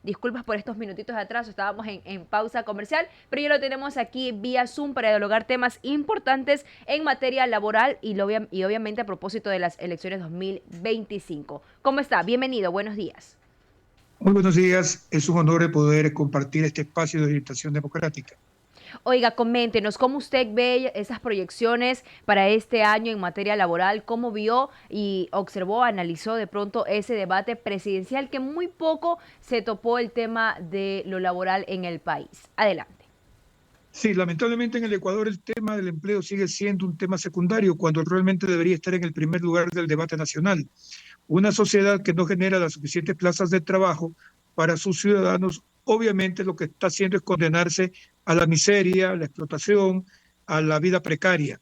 Disculpas por estos minutitos de atraso, estábamos en pausa comercial, pero ya lo tenemos aquí vía Zoom para dialogar temas importantes en materia laboral y obviamente a propósito de las elecciones 2025. ¿Cómo está? Bienvenido, buenos días. Muy buenos días, es un honor el poder compartir este espacio de orientación democrática. Oiga, coméntenos cómo usted ve esas proyecciones para este año en materia laboral, cómo vio y observó, analizó de pronto ese debate presidencial que muy poco se topó el tema de lo laboral en el país. Adelante. Sí, lamentablemente en el Ecuador el tema del empleo sigue siendo un tema secundario cuando realmente debería estar en el primer lugar del debate nacional. Una sociedad que no genera las suficientes plazas de trabajo para sus ciudadanos, obviamente lo que está haciendo es condenarse a la miseria, a la explotación, a la vida precaria.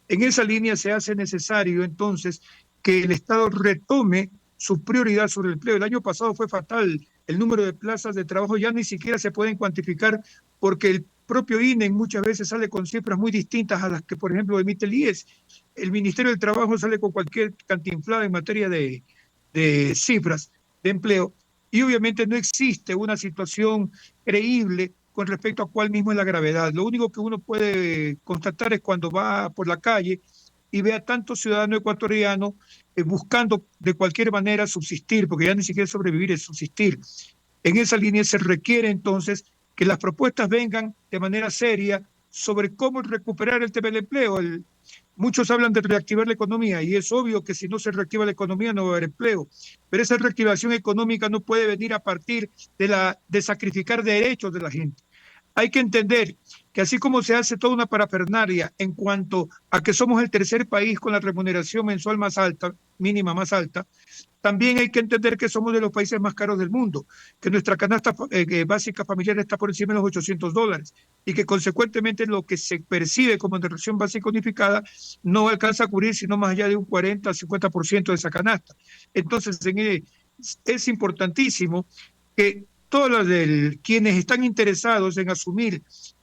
En esa línea se hace necesario entonces que el Estado retome su prioridad sobre el empleo. El año pasado fue fatal. El número de plazas de trabajo ya ni siquiera se pueden cuantificar porque el propio INE muchas veces sale con cifras muy distintas a las que, por ejemplo, emite el IES. El Ministerio del Trabajo sale con cualquier cantinflada en materia de cifras de empleo y obviamente no existe una situación creíble con respecto a cuál mismo es la gravedad. Lo único que uno puede constatar es cuando va por la calle y ve a tantos ciudadanos ecuatorianos buscando de cualquier manera subsistir, porque ya ni siquiera sobrevivir es subsistir. En esa línea se requiere entonces que las propuestas vengan de manera seria sobre cómo recuperar el tema del empleo. Muchos hablan de reactivar la economía y es obvio que si no se reactiva la economía no va a haber empleo, pero esa reactivación económica no puede venir a partir de sacrificar derechos de la gente. Hay que entender que así como se hace toda una parafernalia en cuanto a que somos el tercer país con la remuneración mensual más alta, mínima más alta, también hay que entender que somos de los países más caros del mundo, que nuestra canasta básica familiar está por encima de los $800 y que consecuentemente lo que se percibe como ración básica unificada no alcanza a cubrir sino más allá de un 40-50% de esa canasta. Entonces, es importantísimo que quienes están interesados en asumir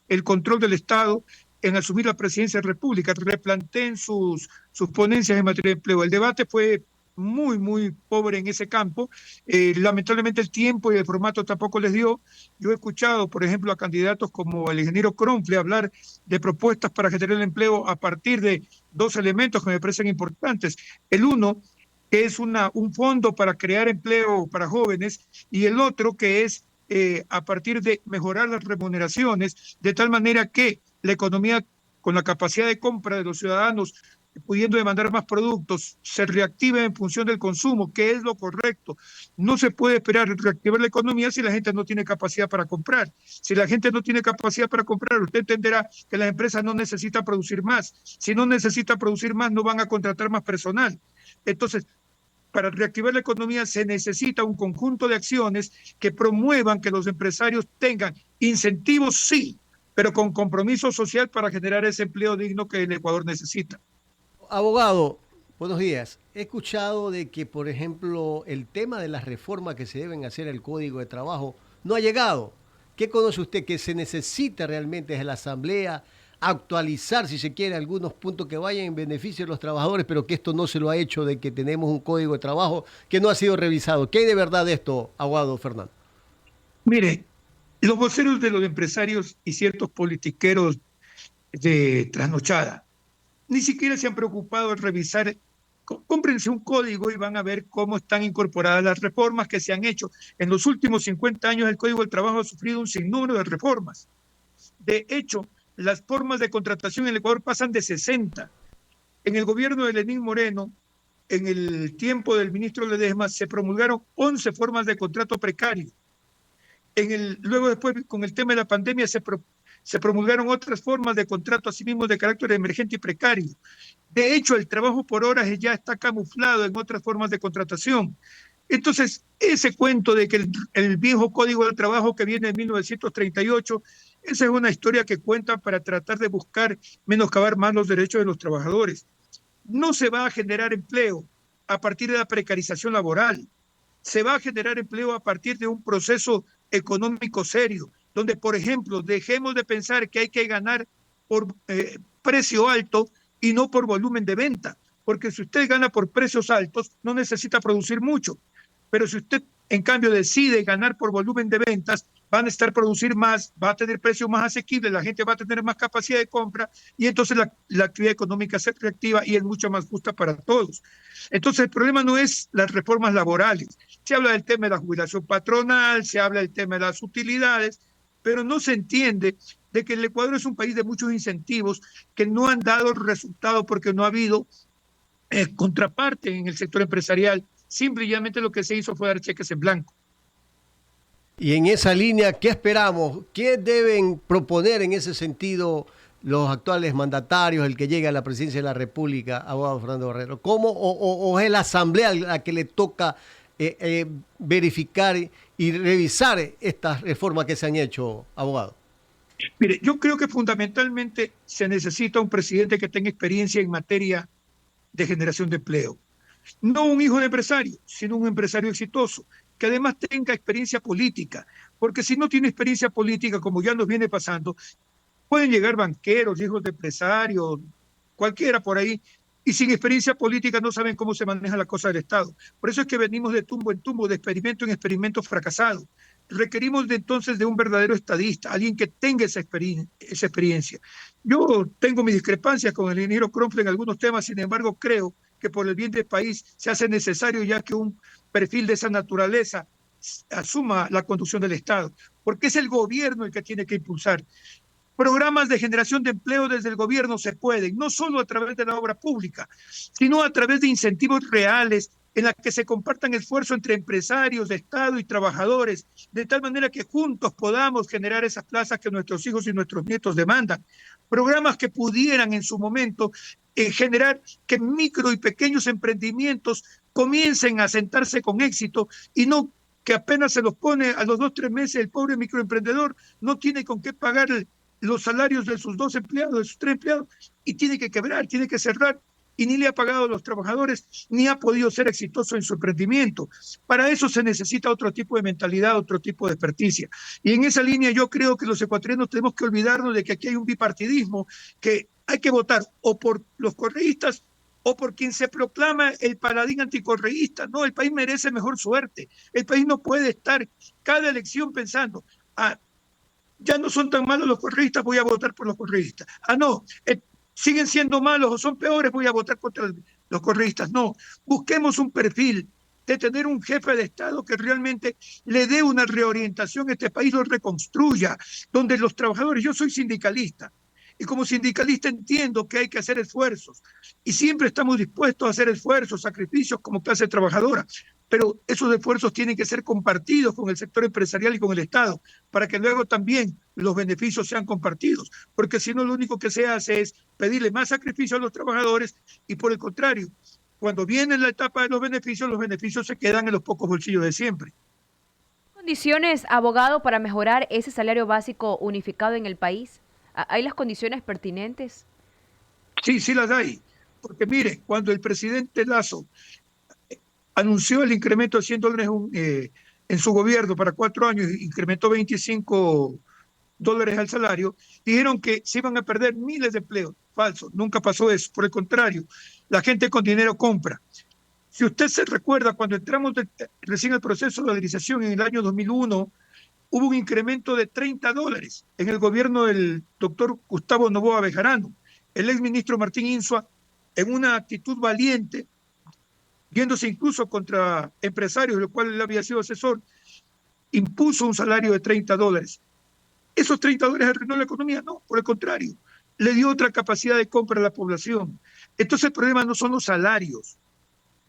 el control del Estado, en asumir la presidencia de la República, replanteen sus ponencias en materia de empleo. El debate fue muy pobre en ese campo. Lamentablemente el tiempo y el formato tampoco les dio. Yo he escuchado, por ejemplo, a candidatos como el ingeniero Cronfle hablar de propuestas para generar el empleo a partir de dos elementos que me parecen importantes. El uno, que es un fondo para crear empleo para jóvenes, y el otro que es a partir de mejorar las remuneraciones, de tal manera que la economía con la capacidad de compra de los ciudadanos pudiendo demandar más productos, se reactive en función del consumo, que es lo correcto. No se puede esperar reactivar la economía si la gente no tiene capacidad para comprar. Si la gente no tiene capacidad para comprar, usted entenderá que las empresas no necesitan producir más. Si no necesitan producir más, no van a contratar más personal. Entonces, para reactivar la economía se necesita un conjunto de acciones que promuevan que los empresarios tengan incentivos, sí, pero con compromiso social para generar ese empleo digno que el Ecuador necesita. Abogado, buenos días. He escuchado de que, por ejemplo, el tema de las reformas que se deben hacer al Código de Trabajo no ha llegado. ¿Qué conoce usted que se necesita realmente desde la Asamblea actualizar, si se quiere, algunos puntos que vayan en beneficio de los trabajadores, pero que esto no se lo ha hecho, de que tenemos un Código de Trabajo que no ha sido revisado? ¿Qué hay de verdad de esto, abogado Fernando? Mire, los voceros de los empresarios y ciertos politiqueros de trasnochada ni siquiera se han preocupado en revisar. Cómprense un código y van a ver cómo están incorporadas las reformas que se han hecho. En los últimos 50 años el Código del Trabajo ha sufrido un sinnúmero de reformas. De hecho, las formas de contratación en el Ecuador pasan de 60. En el gobierno de Lenín Moreno, en el tiempo del ministro Ledesma, se promulgaron 11 formas de contrato precario. Luego después, con el tema de la pandemia, se promulgaron otras formas de contrato, asimismo de carácter emergente y precario. De hecho, el trabajo por horas ya está camuflado en otras formas de contratación. Entonces, ese cuento de que el viejo Código del Trabajo que viene de 1938, esa es una historia que cuenta para tratar de buscar menoscabar más los derechos de los trabajadores. No se va a generar empleo a partir de la precarización laboral, se va a generar empleo a partir de un proceso económico serio, donde, por ejemplo, dejemos de pensar que hay que ganar por precio alto y no por volumen de venta, porque si usted gana por precios altos, no necesita producir mucho, pero si usted en cambio decide ganar por volumen de ventas, van a estar producir más, va a tener precios más asequibles, la gente va a tener más capacidad de compra y entonces la actividad económica se reactiva y es mucho más justa para todos. Entonces el problema no es las reformas laborales, se habla del tema de la jubilación patronal, se habla del tema de las utilidades, pero no se entiende de que el Ecuador es un país de muchos incentivos que no han dado resultado porque no ha habido contraparte en el sector empresarial. Simplemente lo que se hizo fue dar cheques en blanco. Y en esa línea, ¿qué esperamos? ¿Qué deben proponer en ese sentido los actuales mandatarios, el que llegue a la presidencia de la República, abogado Fernando Borrero? ¿Cómo o es la Asamblea a la que le toca verificar y revisar estas reformas que se han hecho, abogado? Mire, yo creo que fundamentalmente se necesita un presidente que tenga experiencia en materia de generación de empleo. No un hijo de empresario, sino un empresario exitoso, que además tenga experiencia política, porque si no tiene experiencia política, como ya nos viene pasando, pueden llegar banqueros, hijos de empresarios, cualquiera por ahí, y sin experiencia política no saben cómo se maneja la cosa del Estado. Por eso es que venimos de tumbo en tumbo, de experimento en experimento fracasado. Requerimos entonces de un verdadero estadista, alguien que tenga esa experiencia. Yo tengo mis discrepancias con el ingeniero Cronfle en algunos temas, sin embargo creo que por el bien del país se hace necesario ya que un perfil de esa naturaleza asuma la conducción del Estado, porque es el gobierno el que tiene que impulsar. Programas de generación de empleo desde el gobierno se pueden, no solo a través de la obra pública, sino a través de incentivos reales en la que se compartan esfuerzos entre empresarios, Estado y trabajadores, de tal manera que juntos podamos generar esas plazas que nuestros hijos y nuestros nietos demandan. Programas que pudieran en su momento generar que micro y pequeños emprendimientos comiencen a sentarse con éxito y no que apenas se los pone a los 2 o 3 meses el pobre microemprendedor no tiene con qué pagar los salarios de sus 2 empleados, de sus 3 empleados, y tiene que quebrar, tiene que cerrar, y ni le ha pagado a los trabajadores, ni ha podido ser exitoso en su emprendimiento. Para eso se necesita otro tipo de mentalidad, otro tipo de experticia. Y en esa línea yo creo que los ecuatorianos tenemos que olvidarnos de que aquí hay un bipartidismo, que hay que votar o por los correístas o por quien se proclama el paladín anticorreísta. No, el país merece mejor suerte. El país no puede estar cada elección pensando, ya no son tan malos los correístas, voy a votar por los correístas. No, siguen siendo malos o son peores, voy a votar contra los correístas. No, busquemos un perfil de tener un jefe de Estado que realmente le dé una reorientación a este país, lo reconstruya, donde los trabajadores, yo soy sindicalista, y como sindicalista entiendo que hay que hacer esfuerzos, y siempre estamos dispuestos a hacer esfuerzos, sacrificios como clase trabajadora, pero esos esfuerzos tienen que ser compartidos con el sector empresarial y con el Estado, para que luego también los beneficios sean compartidos, porque si no lo único que se hace es pedirle más sacrificio a los trabajadores y por el contrario, cuando viene la etapa de los beneficios se quedan en los pocos bolsillos de siempre. ¿Condiciones, abogado, para mejorar ese salario básico unificado en el país? ¿Hay las condiciones pertinentes? Sí, sí las hay, porque mire, cuando el presidente Lazo anunció el incremento de $100 en su gobierno para 4 años, incrementó $25 al salario, dijeron que se iban a perder miles de empleos. Falso, nunca pasó eso. Por el contrario, la gente con dinero compra. Si usted se recuerda, cuando entramos recién al proceso de legalización en el año 2001, hubo un incremento de $30 en el gobierno del doctor Gustavo Noboa Bejarano. El exministro Martín Insua, en una actitud valiente, viéndose incluso contra empresarios, de los cuales él había sido asesor, impuso un salario de $30. ¿Esos $30 arruinó la economía? No, por el contrario, le dio otra capacidad de compra a la población. Entonces el problema no son los salarios.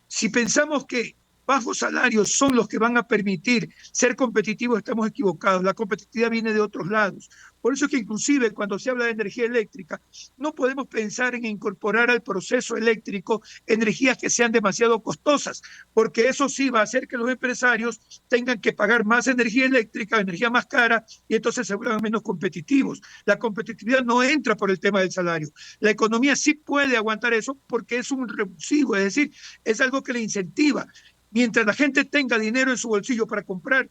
Si pensamos que bajos salarios son los que van a permitir ser competitivos, estamos equivocados. La competitividad viene de otros lados. Por eso es que inclusive cuando se habla de energía eléctrica, no podemos pensar en incorporar al proceso eléctrico energías que sean demasiado costosas, porque eso sí va a hacer que los empresarios tengan que pagar más energía eléctrica, energía más cara, y entonces se vuelvan menos competitivos. La competitividad no entra por el tema del salario. La economía sí puede aguantar eso porque es un revulsivo, es decir, es algo que le incentiva. Mientras la gente tenga dinero en su bolsillo para comprar,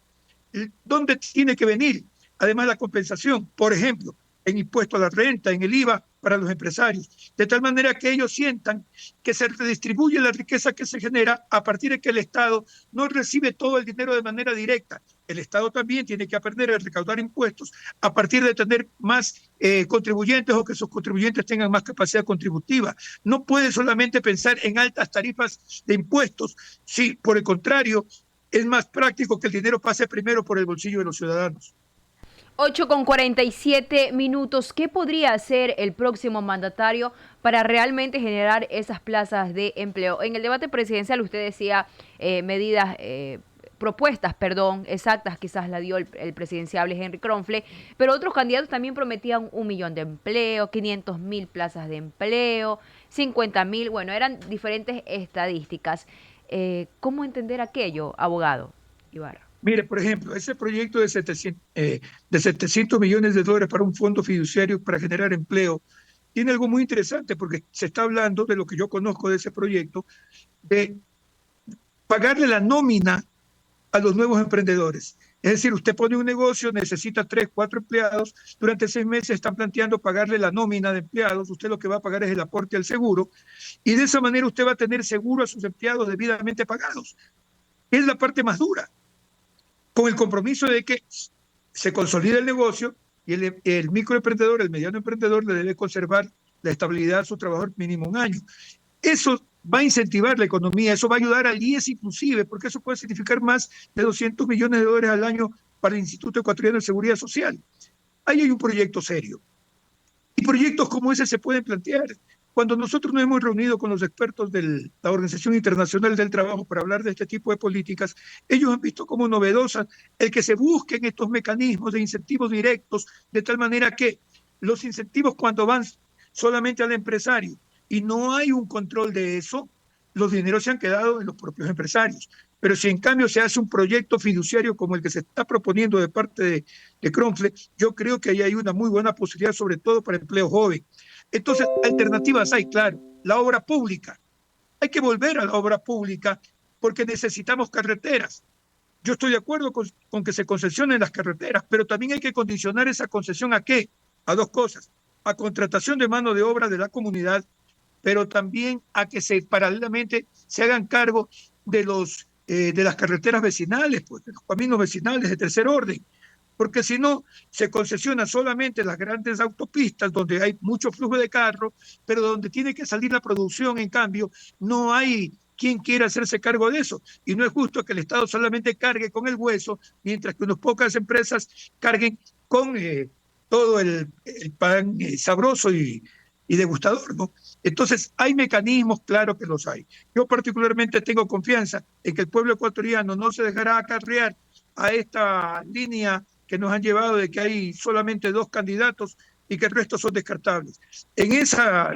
¿dónde tiene que venir? Además, la compensación, por ejemplo, en impuesto a la renta, en el IVA, para los empresarios, de tal manera que ellos sientan que se redistribuye la riqueza que se genera a partir de que el Estado no recibe todo el dinero de manera directa. El Estado también tiene que aprender a recaudar impuestos a partir de tener más contribuyentes o que sus contribuyentes tengan más capacidad contributiva. No puede solamente pensar en altas tarifas de impuestos, si por el contrario es más práctico que el dinero pase primero por el bolsillo de los ciudadanos. 8:47. ¿Qué podría hacer el próximo mandatario para realmente generar esas plazas de empleo? En el debate presidencial usted decía medidas, propuestas, perdón, exactas, quizás la dio el presidenciable Henry Kronfle, pero otros candidatos también prometían 1.000.000 de empleo, 500.000 plazas de empleo, 50.000, bueno, eran diferentes estadísticas. ¿Cómo entender aquello, abogado Ibarra? Mire, por ejemplo, ese proyecto de 700 millones de dólares para un fondo fiduciario para generar empleo tiene algo muy interesante porque se está hablando de lo que yo conozco de ese proyecto, de pagarle la nómina a los nuevos emprendedores. Es decir, usted pone un negocio, necesita 3, 4 empleados, durante 6 meses están planteando pagarle la nómina de empleados, usted lo que va a pagar es el aporte al seguro, y de esa manera usted va a tener seguro a sus empleados debidamente pagados. Es la parte más dura, con el compromiso de que se consolida el negocio y el microemprendedor, el mediano emprendedor, le debe conservar la estabilidad a su trabajador mínimo 1 año. Eso va a incentivar la economía, eso va a ayudar al IES inclusive, porque eso puede significar más de 200 millones de dólares al año para el Instituto Ecuatoriano de Seguridad Social. Ahí hay un proyecto serio. Y proyectos como ese se pueden plantear. Cuando nosotros nos hemos reunido con los expertos de la Organización Internacional del Trabajo para hablar de este tipo de políticas, ellos han visto como novedosas el que se busquen estos mecanismos de incentivos directos, de tal manera que los incentivos cuando van solamente al empresario y no hay un control de eso, los dineros se han quedado en los propios empresarios. Pero si en cambio se hace un proyecto fiduciario como el que se está proponiendo de parte de Kronfle, yo creo que ahí hay una muy buena posibilidad, sobre todo para empleo joven. Entonces, alternativas hay, claro. La obra pública. Hay que volver a la obra pública porque necesitamos carreteras. Yo estoy de acuerdo con que se concesionen las carreteras, pero también hay que condicionar esa concesión ¿a qué? A 2 cosas. A contratación de mano de obra de la comunidad, pero también a que paralelamente se hagan cargo de las carreteras vecinales, pues, de los caminos vecinales de tercer orden, porque si no, se concesiona solamente las grandes autopistas donde hay mucho flujo de carros, pero donde tiene que salir la producción, en cambio, no hay quien quiera hacerse cargo de eso. Y no es justo que el Estado solamente cargue con el hueso, mientras que unas pocas empresas carguen con todo el pan sabroso y degustador, ¿no? Entonces, hay mecanismos, claro que los hay. Yo particularmente tengo confianza en que el pueblo ecuatoriano no se dejará acarrear a esta línea que nos han llevado de que hay solamente 2 candidatos y que el resto son descartables. En esa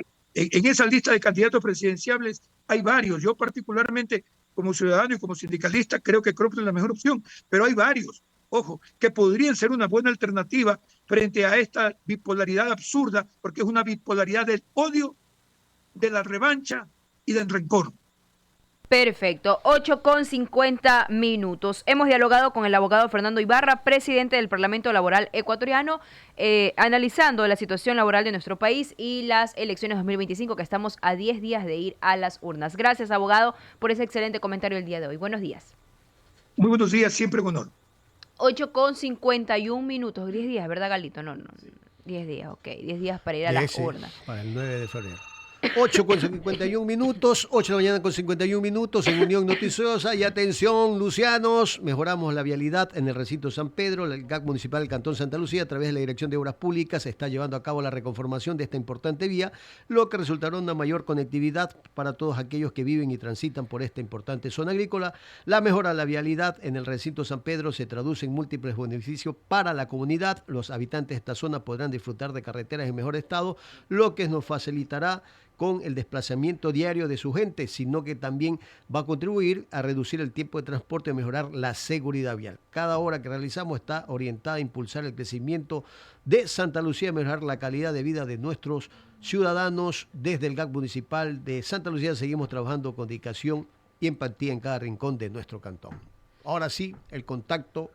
lista de candidatos presidenciables hay varios. Yo particularmente, como ciudadano y como sindicalista, creo que Kronfle es la mejor opción, pero hay varios, ojo, que podrían ser una buena alternativa frente a esta bipolaridad absurda, porque es una bipolaridad del odio, de la revancha y del rencor. Perfecto, 8:50. Hemos dialogado con el abogado Fernando Ibarra, presidente del Parlamento Laboral Ecuatoriano, analizando la situación laboral de nuestro país y las elecciones 2025, que estamos a 10 días de ir a las urnas. Gracias, abogado, por ese excelente comentario el día de hoy. Buenos días. Muy buenos días, siempre con honor. 8:51. 10 días, ¿verdad, Galito? No, 10 días, ok. 10 días para ir a las urnas. Para el 9 de febrero. 8:51, 8 de la mañana con 51 minutos en Unión Noticiosa. Y atención, lucianos, mejoramos la vialidad en el recinto San Pedro. El GAC municipal del Cantón Santa Lucía, a través de la Dirección de Obras Públicas, se está llevando a cabo la reconformación de esta importante vía, lo que resultará una mayor conectividad para todos aquellos que viven y transitan por esta importante zona agrícola. La mejora de la vialidad en el recinto San Pedro se traduce en múltiples beneficios para la comunidad. Los habitantes de esta zona podrán disfrutar de carreteras en mejor estado, lo que nos facilitará con el desplazamiento diario de su gente, sino que también va a contribuir a reducir el tiempo de transporte y a mejorar la seguridad vial. Cada hora que realizamos está orientada a impulsar el crecimiento de Santa Lucía y mejorar la calidad de vida de nuestros ciudadanos. Desde el GAC municipal de Santa Lucía seguimos trabajando con dedicación y empatía en cada rincón de nuestro cantón. Ahora sí, el contacto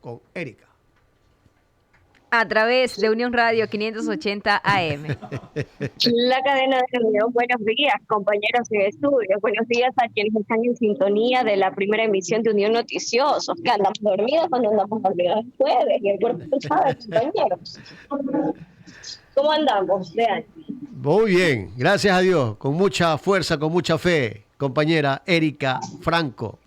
con Erika. A través de Unión Radio 580 AM. La cadena de Unión. Buenos días, compañeros en estudio. Buenos días a quienes están en sintonía de la primera emisión de Unión Noticiosos. Que andamos dormidos cuando andamos dormidos el jueves y el cuerpo sabe, compañeros. ¿Cómo andamos? Vean. Muy bien, gracias a Dios, con mucha fuerza, con mucha fe, compañera Erika Franco.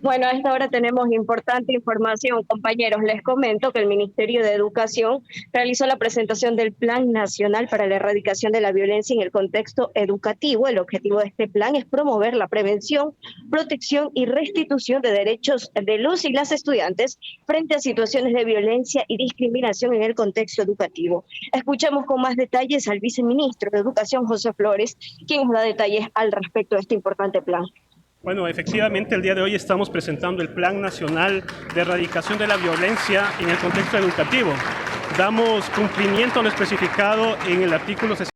Bueno, a esta hora tenemos importante información, compañeros. Les comento que el Ministerio de Educación realizó la presentación del Plan Nacional para la Erradicación de la Violencia en el contexto educativo. El objetivo de este plan es promover la prevención, protección y restitución de derechos de los y las estudiantes frente a situaciones de violencia y discriminación en el contexto educativo. Escuchamos con más detalles al viceministro de Educación, José Flores, quien nos da detalles al respecto de este importante plan. Bueno, efectivamente el día de hoy estamos presentando el Plan Nacional de Erradicación de la Violencia en el contexto educativo. Damos cumplimiento a lo especificado en el artículo